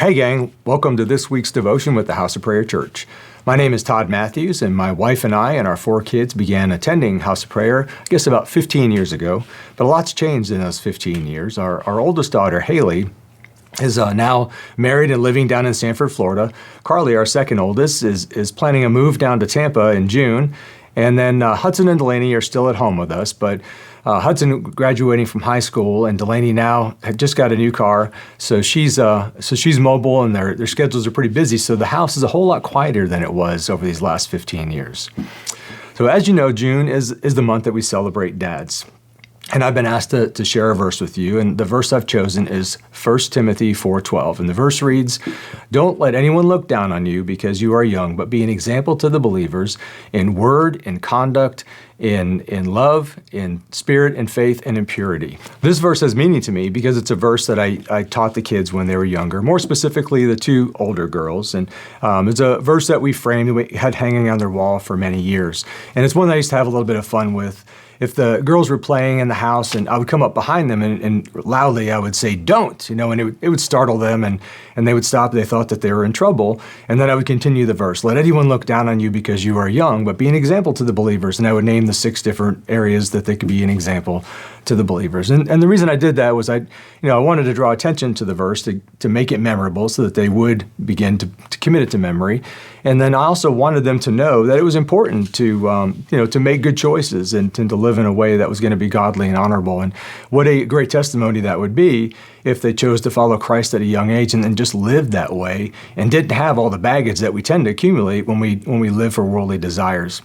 Hey gang, welcome to this week's devotion with the House of Prayer Church. My name is Todd Mathews, and my wife and I and our 4 kids began attending House of Prayer, I guess about 15 years ago, but a lot's changed in those 15 years. Our oldest daughter, Haley, is now married and living down in Sanford, Florida. Carly, our second oldest, is planning a move down to Tampa in June. And then Hudson and Delaney are still at home with us, but Hudson graduating from high school, and Delaney now had just got a new car, so she's mobile, and their schedules are pretty busy. So the house is a whole lot quieter than it was over these last 15 years. So as you know, June is the month that we celebrate dads. And I've been asked to share a verse with you, and the verse I've chosen is 1 Timothy 4:12. And the verse reads, "Don't let anyone look down on you because you are young, but be an example to the believers in word, in conduct, in love, in spirit, in faith, and in purity." This verse has meaning to me because it's a verse that I taught the kids when they were younger, more specifically the 2 older girls. And it's a verse that we framed and we had hanging on their wall for many years. And it's one that I used to have a little bit of fun with. If the girls were playing in the house and I would come up behind them and loudly I would say, "Don't," and it would startle them and they would stop. They thought that they were in trouble. And then I would continue the verse, "Let anyone look down on you because you are young, but be an example to the believers." And I would name the 6 different areas that they could be an example to the believers. And the reason I did that was I wanted to draw attention to the verse to make it memorable so that they would begin to commit it to memory. And then I also wanted them to know that it was important to make good choices and to live in a way that was going to be godly and honorable. And what a great testimony that would be if they chose to follow Christ at a young age and then just lived that way and didn't have all the baggage that we tend to accumulate when we live for worldly desires.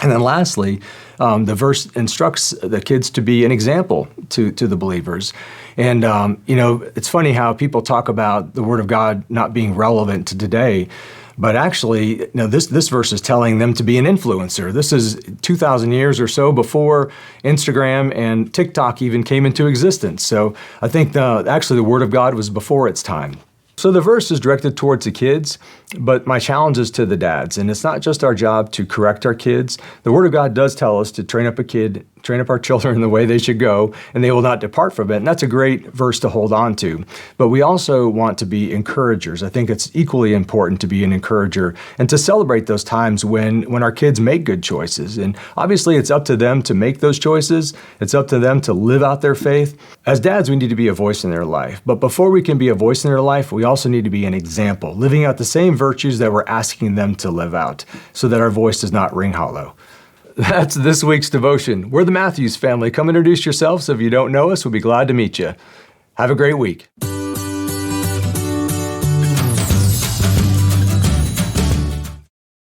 And then lastly, the verse instructs the kids to be an example to the believers. And, it's funny how people talk about the Word of God not being relevant to today. But actually, this verse is telling them to be an influencer. This is 2,000 years or so before Instagram and TikTok even came into existence. So I think the Word of God was before its time. So the verse is directed towards the kids, but my challenge is to the dads. And it's not just our job to correct our kids. The Word of God does tell us to train up our children in the way they should go, and they will not depart from it. And that's a great verse to hold on to. But we also want to be encouragers. I think it's equally important to be an encourager and to celebrate those times when our kids make good choices. And obviously, it's up to them to make those choices. It's up to them to live out their faith. As dads, we need to be a voice in their life. But before we can be a voice in their life, we also need to be an example, living out the same virtues that we're asking them to live out so that our voice does not ring hollow. That's this week's devotion. We're the Mathews family. Come introduce yourselves. If you don't know us, we'll be glad to meet you. Have a great week.